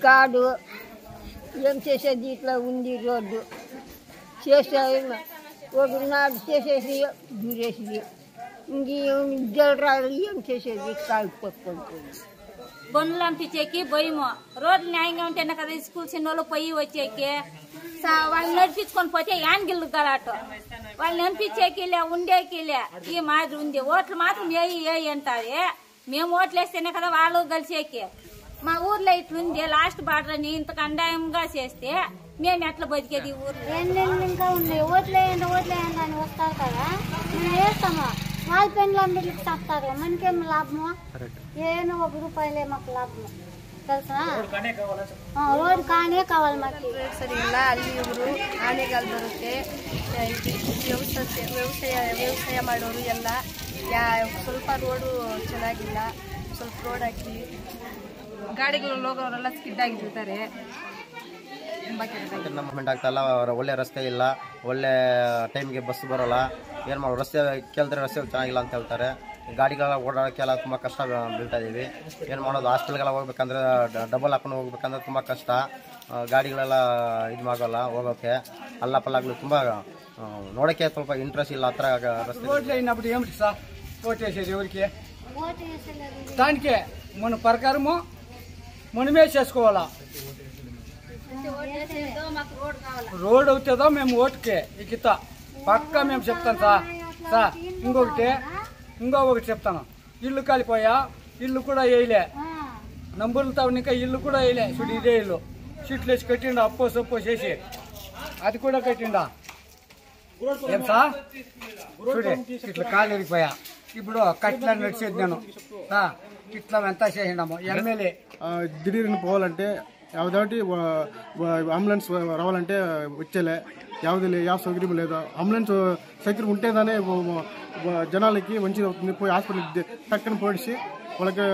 కాడు ఏం చేసేది ఇట్లా ఉంది రోడ్డు చేసే ఒకనాడు చేసేసి దూరేసి ఇంకేం జలరాలు ఏం చేసేది కాలు పట్టుకుంటుంది బండ్లు పంపించేకి భయము రోడ్లు న్యాయంగా ఉంటేనే కదా స్కూల్ చిన్నోళ్ళు పోయి వచ్చేకి వాళ్ళని నడిపించుకొని పోతే యాన్గిల్లు గలాట వాళ్ళని పంపించేకిలే ఉండేకిలే ఈ మాదిరి ఉంది ఓట్లు మాత్రం ఏ అంటారు మేము ఓట్లు వేస్తేనే కదా వాళ్ళు కలిసేకి మా ఊర్లో ఇట్లుంది లాస్ట్ బార్డర్ అని ఇంత కండాయంగా చేస్తే మేము ఎట్లా బతికేది ఊర్లో ఇంకా ఉన్నాయి ఓట్లేయండి అని వస్తారు కదా మేము వేస్తాము వాళ్ళ పెన్లు బిడ్డలకి చెప్తారు మనకేం లాభము ఏమో ₹1 మాకు లాభము తెలుసా రోడ్ కానే కావాలి మాకు ಸರಿಯಿಲ್ಲ ಅಲ್ಲಿ ಇವರು ಆನೆಗಳು ಬರುತ್ತೆ ವ್ಯವಸಾಯ ಮಾಡೋರು ಎಲ್ಲ ಸ್ವಲ್ಪ ರೋಡು ಚೆನ್ನಾಗಿಲ್ಲ ಸ್ವಲ್ಪ ರೋಡ್ ಹಾಕಿ ಗಾಡಿಗಳು ಹೋಗೋರೆಲ್ಲ ಸ್ಕಿಡ್ ಆಗಿರ್ತಾರೆ ಡೆವಲಪ್ಮೆಂಟ್ ಆಗ್ತಾ ಇಲ್ಲ ಒಳ್ಳೆ ರಸ್ತೆ ಇಲ್ಲ ಒಳ್ಳೆ ಟೈಮ್ಗೆ ಬಸ್ ಬರೋಲ್ಲ ಏನು ಮಾಡೋ ರಸ್ತೆ ಕೇಳಿದ್ರೆ ರಸ್ತೆ ಚೆನ್ನಾಗಿಲ್ಲ ಅಂತ ಹೇಳ್ತಾರೆ ಗಾಡಿಗಳೆಲ್ಲ ಓಡಾಡೋಕ್ಕೆಲ್ಲ ತುಂಬ ಕಷ್ಟ ಬೀಳ್ತಾ ಇದ್ದೀವಿ ಏನು ಮಾಡೋದು ಹಾಸ್ಟೆಲ್ಗೆಲ್ಲ ಹೋಗ್ಬೇಕಂದ್ರೆ ಡಬಲ್ ಹಾಕೊಂಡು ಹೋಗ್ಬೇಕಂದ್ರೆ ತುಂಬ ಕಷ್ಟ ಗಾಡಿಗಳೆಲ್ಲ ಇದು ಆಗೋಲ್ಲ ಹೋಗೋಕ್ಕೆ ಅಲ್ಲಪಲ್ಲಾಗಲು ತುಂಬ ನೋಡೋಕ್ಕೆ ಸ್ವಲ್ಪ ఇంట్రెస్ట్ ಇಲ್ಲ ಹತ್ರ రస్ತೆ రోడ్లు అయినప్పుడు ఏమిటి సార్ ఓటేసేది ఎవరికి దానికే మన ప్రకారము మనమే చేసుకోవాలా రోడ్ అవుతుందో మేము ఓటుకే ఇకిత పక్కా మేము చెప్తాను సార్ ఇంకొకటి చెప్తాను ఇల్లు కాలిపోయా ఇల్లు కూడా వేయలే నంబర్లతో ఇంకా ఇల్లు కూడా వేయలే చూడు ఇదే ఇల్లు సీట్లు వేసి కట్టిండా అప్పో సప్పో చేసి అది కూడా కట్టిండా ఏం సార్ చూడే ఇట్లా కాలు ఎరిగిపోయా ఇప్పుడు కట్లా నడిచేది నేను ఇట్లా ఎంత చేసినాము ఎమ్మెల్యే దిಢೀರ್ನ పోవాలంటే ಯಾವುದಾಟಿ అంబులెన్స్ రావాలంటే వచ్చేలే ಯಾವ సౌకర్యం లేదు అంబులెన్స్ సౌకర్యం ఉంటేదానే జనాలకి మంచిగా అవుతుంది పోయి హాస్పిటల్కి టక్కన పోడిసి వాళ్ళకి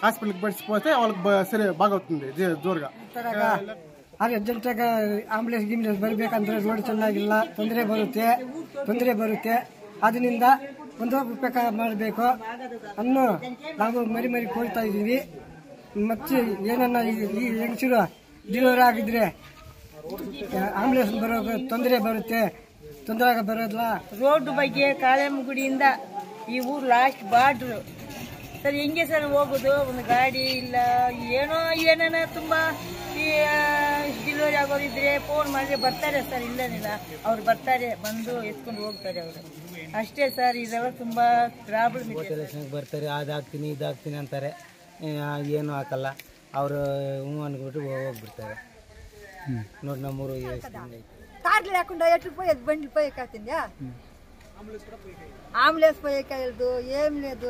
హాస్పిటల్కి పడిచిపోతే వాళ్ళకి సరే బాగా అవుతుంది జోరుగా ಅರ್ಜೆಂಟಾಗಿ ಆಂಬುಲೆನ್ಸ್ ಬರಬೇಕಂದ್ರೆ ರೋಡ್ ಚೆನ್ನಾಗಿಲ್ಲ ತೊಂದರೆ ಬರುತ್ತೆ ಅದರಿಂದ ಒಂದು ಉಪಯೋಗ ಮಾಡಬೇಕು ಅನ್ನು ನಾವು ಮರಿ ಕೊಡ್ತಾ ಇದ್ದೀವಿ ಮತ್ತೆ ಏನನ್ನ ಈ ಹೆಂಗಸರು ಡೆಲಿವರಿ ಆಗಿದ್ರೆ ಆಂಬುಲೆನ್ಸ್ ಬರೋ ತೊಂದರೆ ಬರೋದಿಲ್ಲ ರೋಡ್ ಬಗ್ಗೆ ಕಾಳೆಮ್ಮಗುಡಿಯಿಂದ ಈ ಊರು ಲಾಸ್ಟ್ ಬಾರ್ಡ್ರು ಸರ್ ಹೆಂಗೆ ಸರ್ ಹೋಗೋದು ಒಂದು ಗಾಡಿ ಇಲ್ಲ ಏನೇನ ತುಂಬಾ ಈ ಡೆಲಿವರಿ ಆಗೋರಿದ್ರೆ ಫೋನ್ ಮಾಡಿದ್ರೆ ಬರ್ತಾರೆ ಸರ್ ಇಲ್ಲನಿಲ್ಲ ಅವ್ರು ಬರ್ತಾರೆ ಬಂದು ಎತ್ಕೊಂಡು ಹೋಗ್ತಾರೆ ಅವರು ಅಷ್ಟೇ ಸರ್ ಇದೆಲ್ಲ ತುಂಬಾ ಪ್ರಾಬ್ಲಮ್ ಬರ್ತಾರೆ ಅದಾಗ್ತೀನಿ ಇದಾಗ್ತೀನಿ ಅಂತಾರೆ ಏನು ಹಾಕಲ್ಲ ಅವರು ಹ್ಞೂ ಅನ್ಬಿಟ್ಟು ಹೋಗ್ಬಿಡ್ತಾರೆ ನೋಡಿ ನಮ್ಮೂರು కార్లు లేకుండా ఎట్లు పోయేది బండ్లు పోయేకాల్సిందా అంబులెన్స్ పోయేకాయలేదు ఏం లేదు